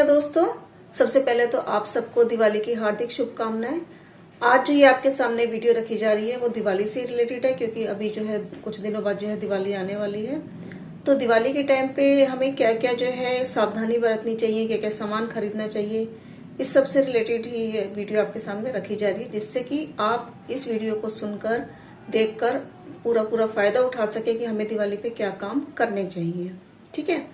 दोस्तों, सबसे पहले तो आप सबको दिवाली की हार्दिक शुभकामनाएं। आज जो ये आपके सामने वीडियो रखी जा रही है वो दिवाली से रिलेटेड है, क्योंकि अभी जो है कुछ दिनों बाद जो है दिवाली आने वाली है। तो दिवाली के टाइम पे हमें क्या क्या जो है सावधानी बरतनी चाहिए, क्या क्या सामान खरीदना चाहिए, इस सब से रिलेटेड ही ये वीडियो आपके सामने रखी जा रही है, जिससे कि आप इस वीडियो को सुनकर देखकर पूरा फायदा उठा सके कि हमें दिवाली पे क्या काम करने चाहिए। ठीक है,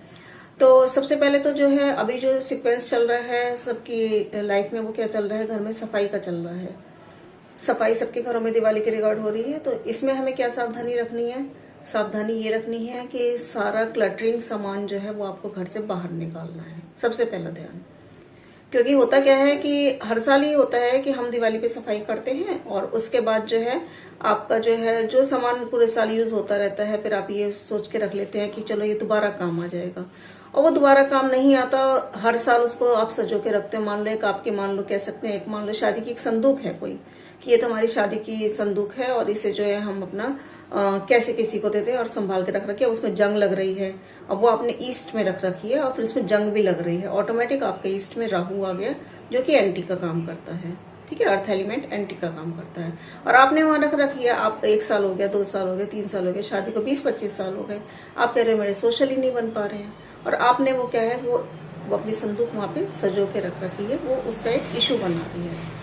तो सबसे पहले तो जो है अभी जो सीक्वेंस चल रहा है सबकी लाइफ में, वो क्या चल रहा है, घर में सफाई का चल रहा है। सफाई सबके घरों में दिवाली के रिगार्ड हो रही है। तो इसमें हमें क्या सावधानी रखनी है? सावधानी ये रखनी है कि सारा क्लटरिंग सामान जो है वो आपको घर से बाहर निकालना है, सबसे पहला ध्यान। क्योंकि होता क्या है कि हर साल ही होता है कि हम दिवाली पे सफाई करते हैं और उसके बाद जो है आपका जो है जो सामान पूरे साल यूज होता रहता है, फिर आप ये सोच के रख लेते हैं कि चलो ये दोबारा काम आ जाएगा, और वो दोबारा काम नहीं आता। हर साल उसको आप सजो के रखते हो। मान लो एक आपके, मान लो कह सकते हैं, एक मान लो शादी की एक संदूक है कोई, कि ये तो हमारी शादी की संदूक है और इसे जो है हम अपना कैसे किसी को देते हैं और संभाल के रख रखी है। उसमें जंग लग रही है, अब वो आपने ईस्ट में रख रखी है और फिर उसमें जंग भी लग रही है, ऑटोमेटिक आपके ईस्ट में राहु आ गया जो कि एंटी का काम करता है। ठीक है, अर्थ एलिमेंट एंटी का काम करता है, और आपने वहां रख रखी है। आप 1 साल हो गया, 2 साल हो गए, 3 साल हो गए, शादी को 20-25 साल हो गए, आप कह रहे हो मेरे सोशल ही नहीं बन पा रहे हैं, और आपने वो क्या है वो अपनी संदूक वहां पे सजो के रख रखी है, वो उसका एक इशू बना रही है।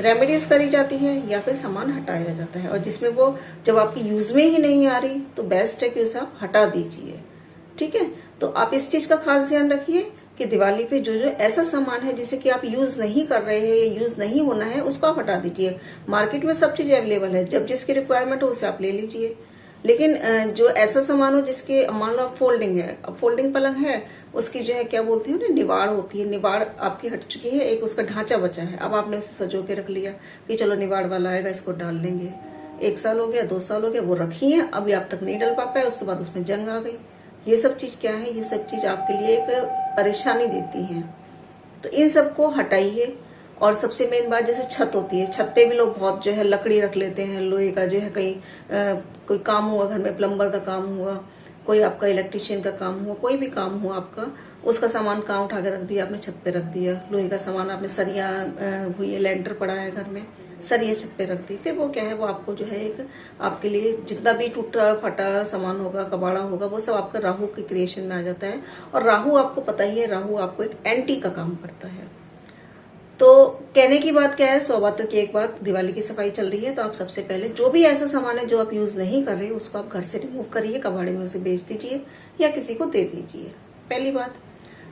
रेमेडीज करी जाती है या फिर सामान हटाया जाता है, और जिसमें वो जब आपकी यूज में ही नहीं आ रही तो बेस्ट है कि उसे आप हटा दीजिए। ठीक है, तो आप इस चीज का खास ध्यान रखिए कि दिवाली पे जो जो ऐसा सामान है जिसे कि आप यूज नहीं कर रहे हैं या यूज नहीं होना है, उसको आप हटा दीजिए। मार्केट में सब चीज अवेलेबल है, जब जिसकी रिक्वायरमेंट हो उसे आप ले लीजिए। लेकिन जो ऐसा सामान हो जिसके, मान लो आप फोल्डिंग है, अब फोल्डिंग पलंग है, उसकी जो है क्या बोलते हैं ना, निवाड़ होती है, निवाड़ आपकी हट चुकी है, एक उसका ढांचा बचा है, अब आपने उसे सजो के रख लिया कि चलो निवाड़ वाला आएगा इसको डाल लेंगे। 1 साल हो गया, 2 साल हो गया, वो रखी है, अभी आप तक नहीं डल पा पाए, उसके बाद उसमें जंग आ गई। ये सब चीज क्या है, ये सब चीज आपके लिए एक परेशानी देती है, तो इन सबको हटाइए। और सबसे मेन बात, जैसे छत होती है, छत पे भी लोग बहुत जो है लकड़ी रख लेते हैं, लोहे का जो है, कहीं कोई काम हुआ घर में, प्लम्बर का काम हुआ, कोई आपका इलेक्ट्रिशियन का काम हुआ, कोई भी काम हुआ आपका, उसका सामान कहाँ उठा के रख दिया आपने, छत पे रख दिया। लोहे का सामान आपने, सरिया हुई है, लेंटर पड़ा है घर में, सरिया छत पे रख दी, फिर वो क्या है वो आपको जो है एक आपके लिए जितना भी टूटा फटा सामान होगा, कबाड़ा होगा, वो सब आपका राहु के क्रिएशन में आ जाता है। और राहु आपको पता ही है, राहु आपको एक एंटी का काम करता है। तो कहने की बात क्या है, 100 बातों की एक बात, दिवाली की सफाई चल रही है तो आप सबसे पहले जो भी ऐसा सामान है जो आप यूज नहीं कर रहे उसको आप घर से रिमूव करिए, कबाड़े में उसे बेच दीजिए या किसी को दे दीजिए, पहली बात।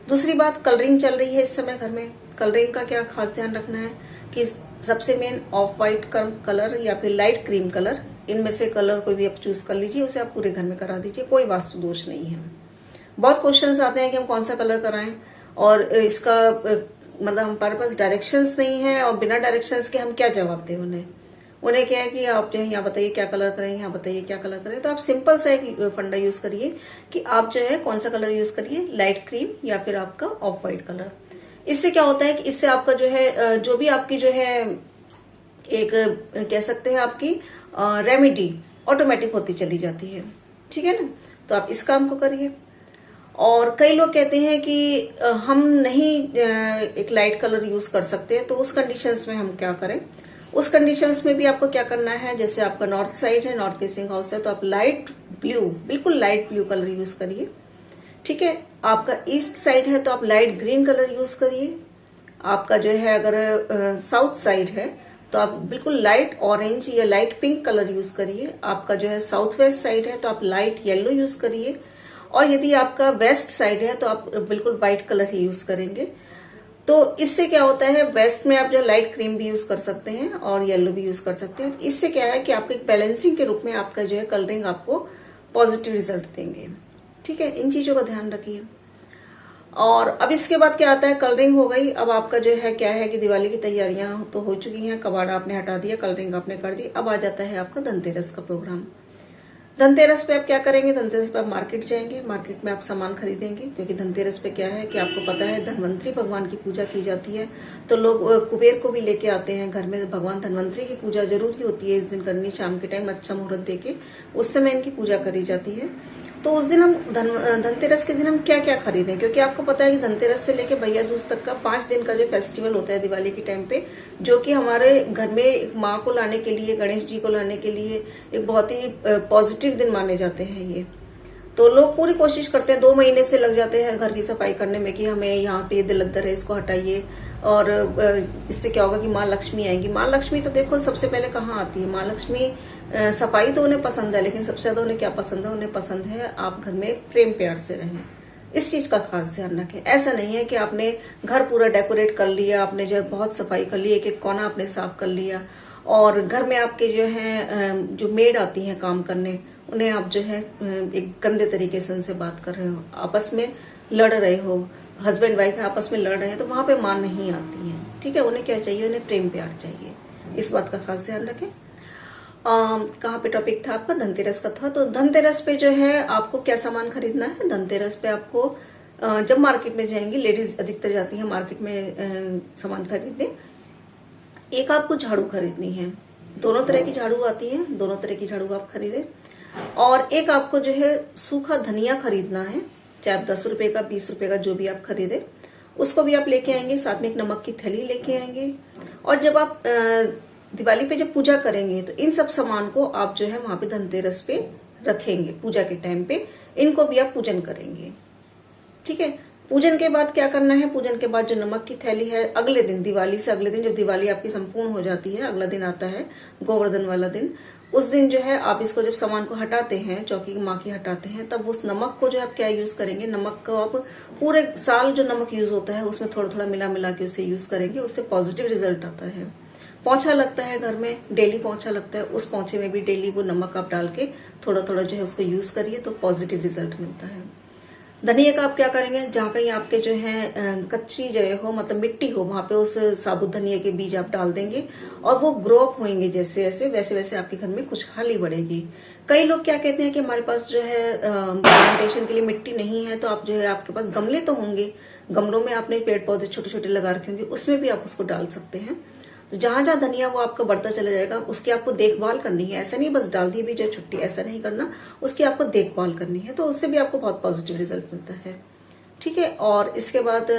दूसरी बात, कलरिंग चल रही है इस समय घर में, कलरिंग का क्या खास ध्यान रखना है कि सबसे मेन ऑफ व्हाइट कलर या फिर लाइट क्रीम कलर, इनमें से कलर कोई भी आप चूज कर लीजिए, उसे आप पूरे घर में करा दीजिए, कोई वास्तु दोष नहीं है। बहुत क्वेश्चंस आते हैं कि हम कौन सा कलर कराएं, और इसका मतलब हमारे पास डायरेक्शंस नहीं है, और बिना डायरेक्शंस के हम क्या जवाब दें उन्हें क्या है कि आप जो है यहाँ बताइए क्या कलर करें, यहाँ बताइए क्या कलर करें। तो आप सिंपल सा एक फंडा यूज करिए कि आप जो है कौन सा कलर यूज करिए, लाइट क्रीम या फिर आपका ऑफ व्हाइट कलर। इससे क्या होता है कि इससे आपका जो है जो भी आपकी जो है एक कह सकते हैं आपकी रेमेडी ऑटोमेटिक होती चली जाती है। ठीक है ना, तो आप इस काम को करिए। और कई लोग कहते हैं कि हम नहीं एक लाइट कलर यूज कर सकते, तो उस कंडीशंस में हम क्या करें? उस कंडीशंस में भी आपको क्या करना है, जैसे आपका नॉर्थ साइड है, नॉर्थ फेसिंग हाउस है, तो आप लाइट ब्लू, बिल्कुल लाइट ब्लू कलर यूज करिए। ठीक है, आपका ईस्ट साइड है तो आप लाइट ग्रीन कलर यूज करिए। आपका जो है अगर साउथ साइड है तो आप बिल्कुल लाइट ऑरेंज या लाइट पिंक कलर यूज करिए। आपका जो है साउथ वेस्ट साइड है तो आप लाइट येलो यूज करिए, और यदि आपका वेस्ट साइड है तो आप बिल्कुल व्हाइट कलर ही यूज करेंगे। तो इससे क्या होता है, वेस्ट में आप जो लाइट क्रीम भी यूज कर सकते हैं और येलो भी यूज कर सकते हैं। इससे क्या है कि आपके बैलेंसिंग के रूप में आपका जो है कलरिंग आपको पॉजिटिव रिजल्ट देंगे। ठीक है, इन चीजों का ध्यान रखिए। और अब इसके बाद क्या आता है, कलरिंग हो गई, अब आपका जो है क्या है कि दिवाली की तैयारियां तो हो चुकी हैं, कबाड़ा आपने हटा दिया, कलरिंग आपने कर दी, अब आ जाता है आपका धनतेरस का प्रोग्राम। धनतेरस पे आप क्या करेंगे, धनतेरस पे आप मार्केट जाएंगे, मार्केट में आप सामान खरीदेंगे, क्योंकि धनतेरस पे क्या है कि आपको पता है धनवंतरी भगवान की पूजा की जाती है, तो लोग कुबेर को भी लेके आते हैं घर में। भगवान धनवंतरी की पूजा जरूरी होती है इस दिन करनी, शाम के टाइम अच्छा मुहूर्त देके उस समय इनकी पूजा करी जाती है। तो उस दिन हम धनतेरस के दिन हम क्या क्या खरीदें, क्योंकि आपको पता है कि धनतेरस से लेके भैया दूज तक का 5 दिन का जो फेस्टिवल होता है दिवाली के टाइम पे, जो कि हमारे घर में माँ को लाने के लिए, गणेश जी को लाने के लिए एक बहुत ही पॉजिटिव दिन माने जाते हैं ये। तो लोग पूरी कोशिश करते हैं, 2 महीने से लग जाते हैं घर की सफाई करने में कि हमें यहाँ पे दिलद्दर है, इसको हटाइए, और इससे क्या होगा कि माँ लक्ष्मी आएंगी। माँ लक्ष्मी तो देखो सबसे पहले कहाँ आती है, माँ लक्ष्मी सफाई तो उन्हें पसंद है, लेकिन सबसे ज्यादा उन्हें क्या पसंद है, उन्हें पसंद है आप घर में प्रेम प्यार से रहें। इस चीज का खास ध्यान रखें। ऐसा नहीं है कि आपने घर पूरा डेकोरेट कर लिया, आपने जो है बहुत सफाई कर ली, एक एक कोना आपने साफ कर लिया, और घर में आपके जो है जो मेड आती हैं काम करने, उन्हें आप जो है एक गंदे तरीके से उनसे बात कर रहे हो, आपस में लड़ रहे हो, हस्बैंड वाइफ आपस में लड़ रहे हैं, तो वहां पे मां नहीं आती है। ठीक है, उन्हें क्या चाहिए, उन्हें प्रेम प्यार चाहिए। इस बात का खास ध्यान रखें। कहाँ पे टॉपिक था आपका, धनतेरस का था। तो धनतेरस पे जो है आपको क्या सामान खरीदना है, धनतेरस पे आपको जब मार्केट में जाएंगे, लेडीज अधिकतर जाती हैं मार्केट में सामान खरीदने, एक आपको झाड़ू खरीदनी है, दोनों तरह की झाड़ू आती है, दोनों तरह की झाड़ू आप खरीदे। और एक आपको जो है सूखा धनिया खरीदना है, चाहे आप 10 रुपए का, 20 रुपए का, जो भी आप खरीदे उसको भी आप लेके आएंगे। साथ में एक नमक की थैली लेके आएंगे। और जब आप दिवाली पे जब पूजा करेंगे तो इन सब सामान को आप जो है वहां पे धनतेरस पे रखेंगे, पूजा के टाइम पे इनको भी आप पूजन करेंगे। ठीक है, पूजन के बाद क्या करना है, पूजन के बाद जो नमक की थैली है, अगले दिन, दिवाली से अगले दिन, जब दिवाली आपकी संपूर्ण हो जाती है, अगला दिन आता है गोवर्धन वाला दिन, उस दिन जो है आप इसको जब सामान को हटाते हैं, चौकी की माँ की हटाते हैं, तब उस नमक को जो आप क्या यूज करेंगे, नमक को आप पूरे साल जो नमक यूज होता है उसमें थोड़ा थोड़ा मिला मिला के उसे यूज करेंगे, उससे पॉजिटिव रिजल्ट आता है। पोंछा लगता है घर में, डेली पोंछा लगता है, उस पोंछे में भी डेली वो नमक आप डाल के थोड़ा थोड़ा जो है उसको यूज करिए, तो पॉजिटिव रिजल्ट मिलता है। धनिया का आप क्या करेंगे, जहाँ कहीं आपके जो है कच्ची जगह हो, मतलब मिट्टी हो, वहां पे उस साबुत धनिया के बीज आप डाल देंगे और वो ग्रो अप होंगे, जैसे जैसे वैसे वैसे आपके घर में खुशहाली बढ़ेगी। कई लोग क्या कहते हैं कि हमारे पास जो है प्लांटेशन के लिए मिट्टी नहीं है, तो आप जो है आपके पास गमले तो होंगे, गमलों में आपने पेड़ पौधे छोटे छोटे लगा रखे होंगे, उसमें भी आप उसको डाल सकते हैं। तो जहां जहां धनिया वो आपका बढ़ता चला जाएगा, उसकी आपको देखभाल करनी है। ऐसा नहीं बस डाल दी भी जो छुट्टी, ऐसा नहीं करना, उसकी आपको देखभाल करनी है, तो उससे भी आपको बहुत पॉजिटिव रिजल्ट मिलता है। ठीक है, और इसके बाद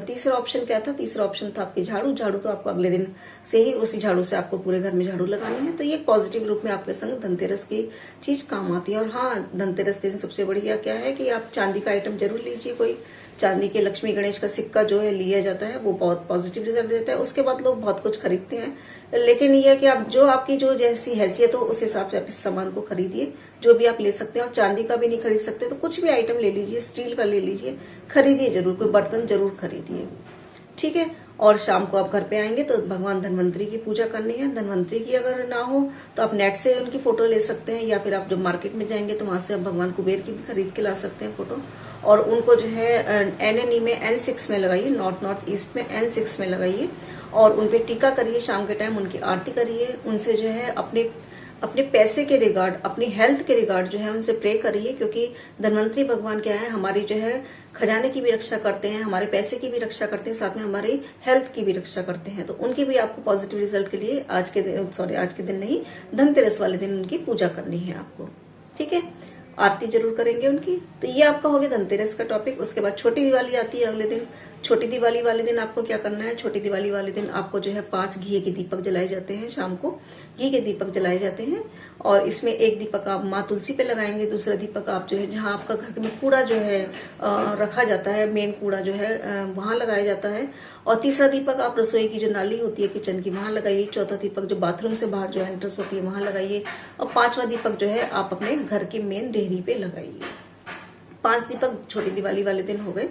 तीसरा ऑप्शन क्या था, तीसरा ऑप्शन था आपकी झाड़ू। झाड़ू तो आपको अगले दिन से ही उसी झाड़ू से आपको पूरे घर में झाड़ू लगानी है, तो ये पॉजिटिव रूप में आपके संग धनतेरस की चीज काम आती है। और हाँ, धनतेरस के दिन सबसे बढ़िया क्या है कि आप चांदी का आइटम जरूर लीजिए, कोई चांदी के लक्ष्मी गणेश का सिक्का जो है लिया जाता है, वो बहुत पॉजिटिव रिजल्ट देता है। उसके बाद लोग बहुत कुछ खरीदते हैं, लेकिन ये है कि आप जो आपकी जो जैसी हैसियत हो उस हिसाब से आप इस सामान को खरीदिए, जो भी आप ले सकते हैं। और चांदी का भी नहीं खरीद सकते तो कुछ भी आइटम ले लीजिए, स्टील का ले लीजिए, खरीदिए जरूर, कोई बर्तन जरूर खरीदिए। ठीक है, और शाम को आप घर पे आएंगे तो भगवान धनवंतरी की पूजा करनी है। धनवंतरी की अगर ना हो तो आप नेट से उनकी फोटो ले सकते हैं, या फिर आप जब मार्केट में जाएंगे तो वहां से आप भगवान कुबेर की भी खरीद के ला सकते हैं फोटो, और उनको जो है NNE में N6 में लगाइए, नॉर्थ ईस्ट में N6 में लगाइए, और उनपे टीका करिए, शाम के टाइम उनकी आरती करिए, उनसे जो है अपने पैसे के रिगार्ड, अपनी हेल्थ के रिगार्ड जो है उनसे प्रे करिए, क्योंकि धनवंतरी भगवान क्या है, हमारी जो है खजाने की भी रक्षा करते हैं, हमारे पैसे की भी रक्षा करते हैं, साथ में हमारी हेल्थ की भी रक्षा करते हैं। तो उनकी भी आपको पॉजिटिव रिजल्ट के लिए आज के दिन नहीं, धनतेरस वाले दिन उनकी पूजा करनी है आपको। ठीक है, आरती जरूर करेंगे उनकी। तो ये आपका हो गया धनतेरस का टॉपिक। उसके बाद छोटी दिवाली आती है अगले दिन। छोटी दिवाली वाले दिन आपको क्या करना है, छोटी दिवाली वाले दिन आपको जो है 5 घी के दीपक जलाए जाते हैं, शाम को घी के दीपक जलाए जाते हैं। और इसमें एक दीपक आप माँ तुलसी पे लगाएंगे, दूसरा दीपक आप जो है जहाँ आपका घर में कूड़ा जो है रखा जाता है, मेन कूड़ा जो है वहां लगाया जाता है। और तीसरा दीपक आप रसोई की जो नाली होती है किचन की, वहां लगाइए। चौथा दीपक जो बाथरूम से बाहर जो एंट्रेंस होती है वहां लगाइए। और 5वां दीपक जो है आप अपने घर की मेन देहरी पे लगाइए। 5 दीपक छोटी दिवाली वाले दिन हो गए।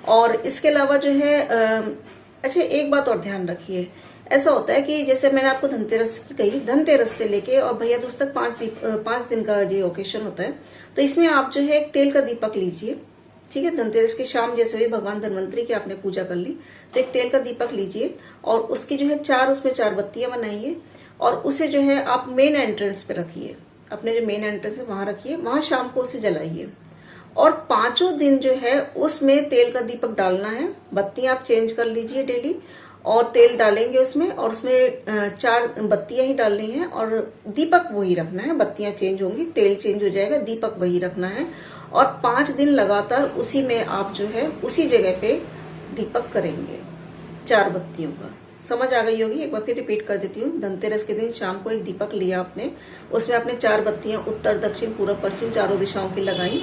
और इसके अलावा जो है अच्छा, एक बात और ध्यान रखिए, ऐसा होता है कि जैसे मैंने आपको धनतेरस की कही, धनतेरस से लेके और भैया दूज तक 5 दिन का ये ओकेशन होता है। तो इसमें आप जो है एक तेल का दीपक लीजिए। ठीक है, धनतेरस की शाम जैसे हुई भगवान धनवंतरी की आपने पूजा कर ली, तो एक तेल का दीपक लीजिए और उसकी जो है उसमें 4 बत्तियां बनाइए, और उसे जो है आप मेन एंट्रेंस पे रखिए, अपने जो मेन एंट्रेंस है वहां रखिए, वहां शाम को उसे जलाइए। और 5 दिन जो है उसमें तेल का दीपक डालना है। बत्तियां आप चेंज कर लीजिए डेली, और तेल डालेंगे उसमें, और उसमें 4 बत्तियां ही डालनी है, और दीपक वही रखना है। बत्तियां चेंज होंगी, तेल चेंज हो जाएगा, दीपक वही रखना है। और 5 दिन लगातार उसी में आप जो है उसी जगह पे दीपक करेंगे 4 बत्तियों का। समझ आ गई होगी। एक बार फिर रिपीट कर देती हूँ। धनतेरस के दिन शाम को एक दीपक लिया आपने, उसमें आपने 4 बत्तियां उत्तर दक्षिण पूर्व पश्चिम चारों दिशाओं की लगाई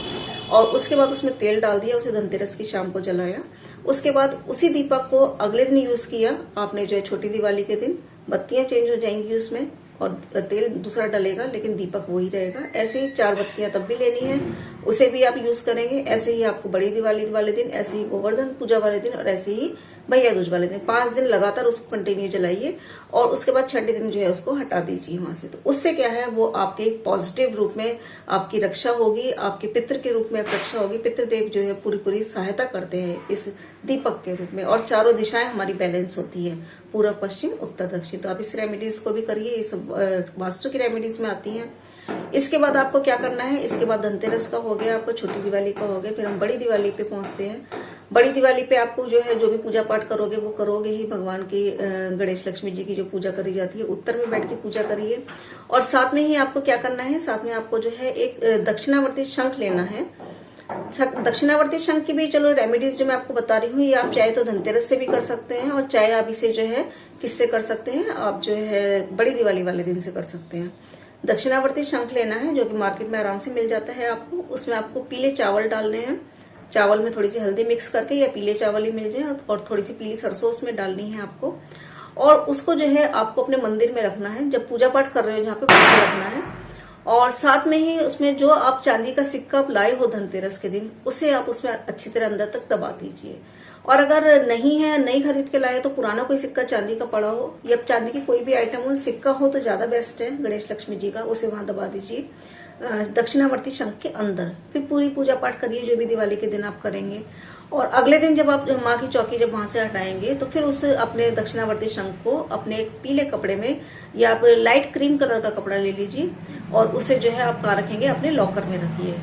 और उसके बाद उसमें तेल डाल दिया, उसे धनतेरस की शाम को जलाया। उसके बाद उसी दीपक को अगले दिन यूज किया आपने जो है छोटी दिवाली के दिन। बत्तियां चेंज हो जाएंगी उसमें और तेल दूसरा डलेगा लेकिन दीपक वही रहेगा। ऐसे ही 4 बत्तियां तब भी लेनी है, उसे भी आप यूज करेंगे। ऐसे ही आपको बड़ी दिवाली वाले दिन, ऐसे ही गोवर्धन पूजा वाले दिन और ऐसे ही भैया दूज वाले दिन 5 दिन लगातार उसको कंटिन्यू जलाइए और उसके बाद छठे दिन जो है उसको हटा दीजिए वहां से। तो उससे क्या है, वो आपके एक पॉजिटिव रूप में आपकी रक्षा होगी, आपके पितृ के रूप में रक्षा होगी। पितृदेव जो है पूरी सहायता करते हैं इस दीपक के रूप में और चारों दिशाएं हमारी बैलेंस होती है, पूर्व पश्चिम उत्तर दक्षिण। तो आप इस रेमेडीज को भी करिए, ये सब वास्तु की रेमेडीज में आती हैं। इसके बाद आपको क्या करना है, इसके बाद धनतेरस का हो गया, आपको छोटी दिवाली का हो गया, फिर हम बड़ी दिवाली पे पहुंचते हैं। बड़ी दिवाली पे आपको जो है जो भी पूजा पाठ करोगे वो करोगे ही। भगवान की गणेश लक्ष्मी जी की जो पूजा करी जाती है उत्तर में बैठ के पूजा करिए। और साथ में ही आपको क्या करना है, साथ में आपको जो है एक दक्षिणावर्ती शंख लेना है। दक्षिणावर्ती शंख की भी चलो रेमेडीज जो मैं आपको बता रही हूँ, ये आप चाहे तो धनतेरस से भी कर सकते हैं और चाहे आप इसे जो है किससे कर सकते हैं, आप जो है बड़ी दिवाली वाले दिन से कर सकते हैं। दक्षिणावर्ती शंख लेना है जो कि मार्केट में आराम से मिल जाता है आपको। उसमें आपको पीले चावल डालने हैं, चावल में थोड़ी सी हल्दी मिक्स करके, या पीले चावल ही मिल जाए, और थोड़ी सी पीली सरसों उसमें डालनी है आपको। और उसको जो है आपको अपने मंदिर में रखना है, जब पूजा पाठ कर रहे हो जहाँ पे पूजा रखना है। और साथ में ही उसमें जो आप चांदी का सिक्का आप लाए हो धनतेरस के दिन, उसे आप उसमें अच्छी तरह अंदर तक दबा दीजिए। और अगर नहीं है, नहीं खरीद के लाए, तो पुराना कोई सिक्का चांदी का पड़ा हो या चांदी की कोई भी आइटम हो, सिक्का हो तो ज्यादा बेस्ट है गणेश लक्ष्मी जी का, उसे वहां दबा दीजिए दक्षिणावर्ती शंख के अंदर। फिर पूरी पूजा पाठ करिए जो भी दिवाली के दिन आप करेंगे। और अगले दिन जब आप माँ की चौकी जब वहां से हटाएंगे तो फिर उस अपने दक्षिणावर्ती शंख को अपने एक पीले कपड़े में, या आप लाइट क्रीम कलर का कपड़ा ले लीजिए और उसे जो है आप कहाँ रखेंगे, अपने लॉकर में रखिए।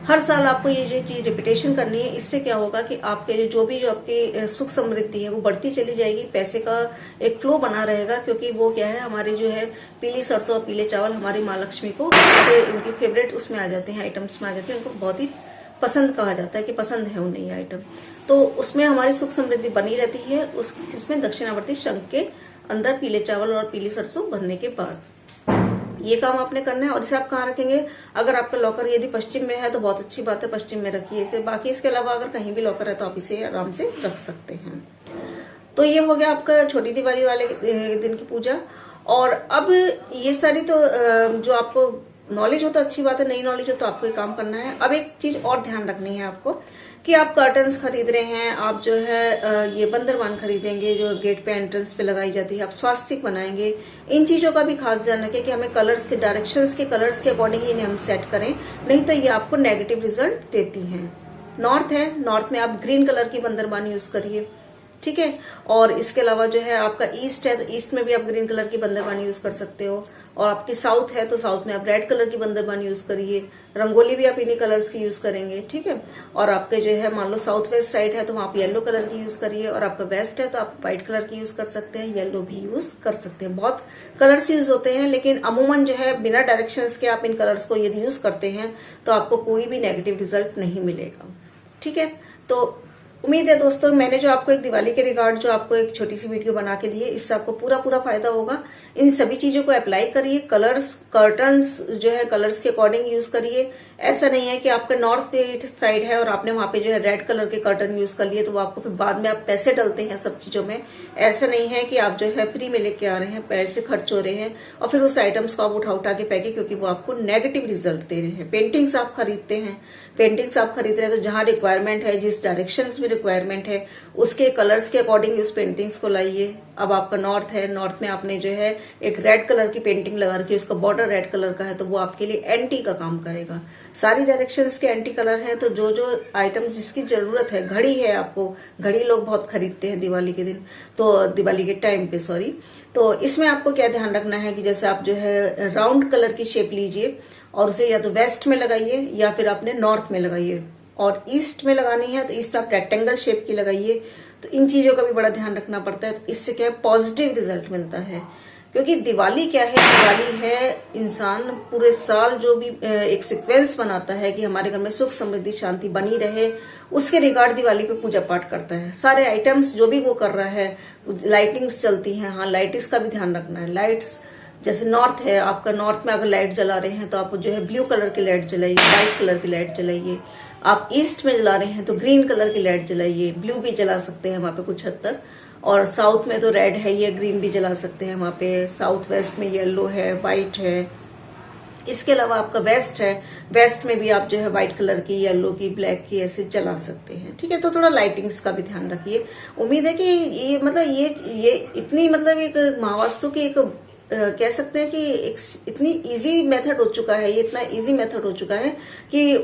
हर साल आपको ये चीज रिपीटेशन करनी है। इससे क्या होगा कि आपके जो आपकी सुख समृद्धि है वो बढ़ती चली जाएगी, पैसे का एक फ्लो बना रहेगा। क्योंकि वो क्या है, हमारी जो है पीली सरसों और पीले चावल हमारी माँ लक्ष्मी को उनकी फेवरेट उसमें आ जाते हैं, आइटम्स में आ जाते हैं, उनको बहुत ही पसंद कहा जाता है कि पसंद है उन्हें ये आइटम। तो उसमें हमारी सुख समृद्धि बनी रहती है इसमें दक्षिणावर्ती शंख के अंदर पीले चावल और पीली सरसों भरने के बाद। ये काम आपने करना है। और इसे आप कहाँ रखेंगे, अगर आपका लॉकर यदि पश्चिम में है तो बहुत अच्छी बात है, पश्चिम में रखिए इसे। बाकी इसके अलावा अगर कहीं भी लॉकर है तो आप इसे आराम से रख सकते हैं। तो ये हो गया आपका छोटी दिवाली वाले दिन की पूजा। और अब ये सारी तो जो आपको नॉलेज हो तो अच्छी बात है, नई नॉलेज हो तो आपको ये काम करना है। अब एक चीज और ध्यान रखनी है आपको कि आप कर्टन्स खरीद रहे हैं, आप जो है ये बंदरवान खरीदेंगे जो गेट पे एंट्रेंस पे लगाई जाती है, आप स्वास्तिक बनाएंगे, इन चीजों का भी खास ध्यान रखें कि हमें कलर्स के डायरेक्शंस के कलर्स के अकॉर्डिंग ही इन्हें हम सेट करें, नहीं तो ये आपको नेगेटिव रिजल्ट देती हैं। नॉर्थ है, नॉर्थ में आप ग्रीन कलर की बंदरवान यूज करिए, ठीक है। और इसके अलावा जो है आपका ईस्ट है तो ईस्ट में भी आप ग्रीन कलर की बंदरबानी यूज कर सकते हो। और आपकी साउथ है तो साउथ में आप रेड कलर की बंदरबानी यूज करिए। रंगोली भी आप इन्हीं कलर्स की यूज करेंगे, ठीक है। और आपके जो है मान लो साउथ वेस्ट साइड है तो वहां आप येलो कलर की यूज करिए, और आपका वेस्ट है तो आप व्हाइट कलर की यूज कर सकते हैं, येलो भी यूज कर सकते हैं। बहुत कलर्स यूज होते हैं, लेकिन अमूमन जो है बिना डायरेक्शंस के आप इन कलर्स को यदि यूज करते हैं तो आपको कोई भी नेगेटिव रिजल्ट नहीं मिलेगा, ठीक है। तो उम्मीद है दोस्तों मैंने जो आपको एक दिवाली के रिगार्ड जो आपको एक छोटी सी वीडियो बना के दी है, इससे आपको पूरा फायदा होगा। इन सभी चीजों को अप्लाई करिए। कलर्स कर्टन्स जो है कलर्स के अकॉर्डिंग यूज करिए। ऐसा नहीं है कि आपका नॉर्थ साइड है और आपने वहां पे जो है रेड कलर के कर्टन यूज कर लिए तो वो आपको फिर बाद में आप पैसे डलते हैं सब चीजों में। ऐसा नहीं है कि आप जो है फ्री में लेके आ रहे हैं, पैसे खर्च हो रहे हैं और फिर उस आइटम्स को आप उठा के फेंके क्योंकि वो आपको नेगेटिव रिजल्ट दे रहे हैं। पेंटिंग्स आप खरीदते हैं, पेंटिंग्स आप खरीद रहे हैं तो जहां रिक्वायरमेंट है, जिस डायरेक्शन में रिक्वायरमेंट है उसके कलर्स के अकॉर्डिंग उस पेंटिंग्स को लाइए। अब आपका नॉर्थ है, नॉर्थ में आपने जो है एक रेड कलर की पेंटिंग लगा रखी है, उसका बॉर्डर रेड कलर का है तो वो आपके लिए एंटी का काम करेगा। सारी डायरेक्शंस के एंटी कलर हैं तो जो जो आइटम्स जिसकी जरूरत है, घड़ी है आपको, घड़ी लोग बहुत खरीदते हैं दिवाली के दिन, तो दिवाली के टाइम पे सॉरी, तो इसमें आपको क्या ध्यान रखना है कि जैसे आप जो है राउंड कलर की शेप लीजिए और उसे या तो वेस्ट में लगाइए या फिर आपने नॉर्थ में लगाइए, और ईस्ट में लगानी है तो ईस्ट में आप रेक्टेंगल शेप की लगाइए। तो इन चीजों का भी बड़ा ध्यान रखना पड़ता है। तो इससे क्या है पॉजिटिव रिजल्ट मिलता है। क्योंकि दिवाली क्या है, दिवाली है इंसान पूरे साल जो भी एक सीक्वेंस बनाता है कि हमारे घर में सुख समृद्धि शांति बनी रहे, उसके रिगार्ड दिवाली पे पूजा पाठ करता है। सारे आइटम्स जो भी वो कर रहा है, लाइटिंग्स चलती हैं, हाँ लाइट्स का भी ध्यान रखना है। लाइट्स जैसे नॉर्थ है आपका, नॉर्थ में अगर लाइट जला रहे हैं तो आप जो है ब्लू कलर की लाइट जलाइए, व्हाइट कलर की लाइट जलाइए। आप ईस्ट में जला रहे हैं तो ग्रीन कलर की लाइट जलाइए, ब्लू भी जला सकते हैं वहां पे कुछ हद तक, और साउथ में तो रेड है, ये ग्रीन भी जला सकते हैं वहां पे। साउथ वेस्ट में येलो है, व्हाइट है। इसके अलावा आपका वेस्ट है, वेस्ट में भी आप जो है व्हाइट कलर की, येलो की, ब्लैक की ऐसे जला सकते हैं। ठीक है, तो थोड़ा लाइटिंग्स का भी ध्यान रखिए। उम्मीद है कि ये मतलब ये इतनी मतलब एक महावास्तु की एक कह सकते हैं कि एक इतनी इजी मेथड हो चुका है, ये इतना इजी मेथड हो चुका है कि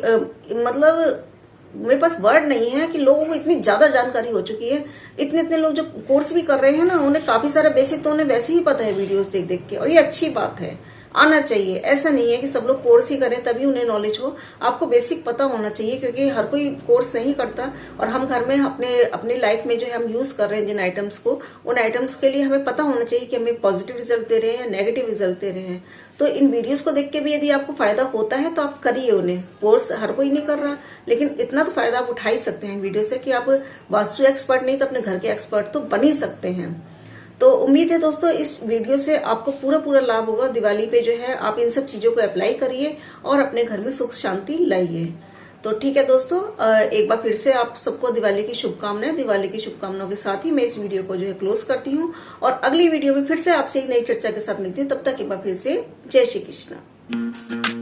मतलब मेरे पास वर्ड नहीं है कि लोगों को इतनी ज्यादा जानकारी हो चुकी है। इतने इतने लोग जो कोर्स भी कर रहे हैं ना, उन्हें काफी सारा बेसिक तो उन्हें वैसे ही पता है वीडियोस देख देख के, और ये अच्छी बात है, आना चाहिए। ऐसा नहीं है कि सब लोग कोर्स ही करें तभी उन्हें नॉलेज हो, आपको बेसिक पता होना चाहिए, क्योंकि हर कोई कोर्स नहीं करता। और हम घर में अपने लाइफ में जो है हम यूज कर रहे हैं जिन आइटम्स को, उन आइटम्स के लिए हमें पता होना चाहिए कि हमें पॉजिटिव रिजल्ट दे रहे हैं या नेगेटिव रिजल्ट दे रहे हैं। तो इन वीडियोस को देख के भी यदि आपको फायदा होता है तो आप करिए उन्हें। कोर्स हर कोई नहीं कर रहा, लेकिन इतना तो फायदा आप उठा ही सकते हैं वीडियो से कि आप वास्तु एक्सपर्ट नहीं तो अपने घर के एक्सपर्ट तो बन ही सकते हैं। तो उम्मीद है दोस्तों इस वीडियो से आपको पूरा लाभ होगा। दिवाली पे जो है आप इन सब चीजों को अप्लाई करिए और अपने घर में सुख शांति लाइए। तो ठीक है दोस्तों, एक बार फिर से आप सबको दिवाली की शुभकामनाएं। दिवाली की शुभकामनाओं के साथ ही मैं इस वीडियो को जो है क्लोज करती हूँ, और अगली वीडियो में फिर से आपसे एक नई चर्चा के साथ मिलती हूँ। तब तक एक बार फिर से जय श्री कृष्ण।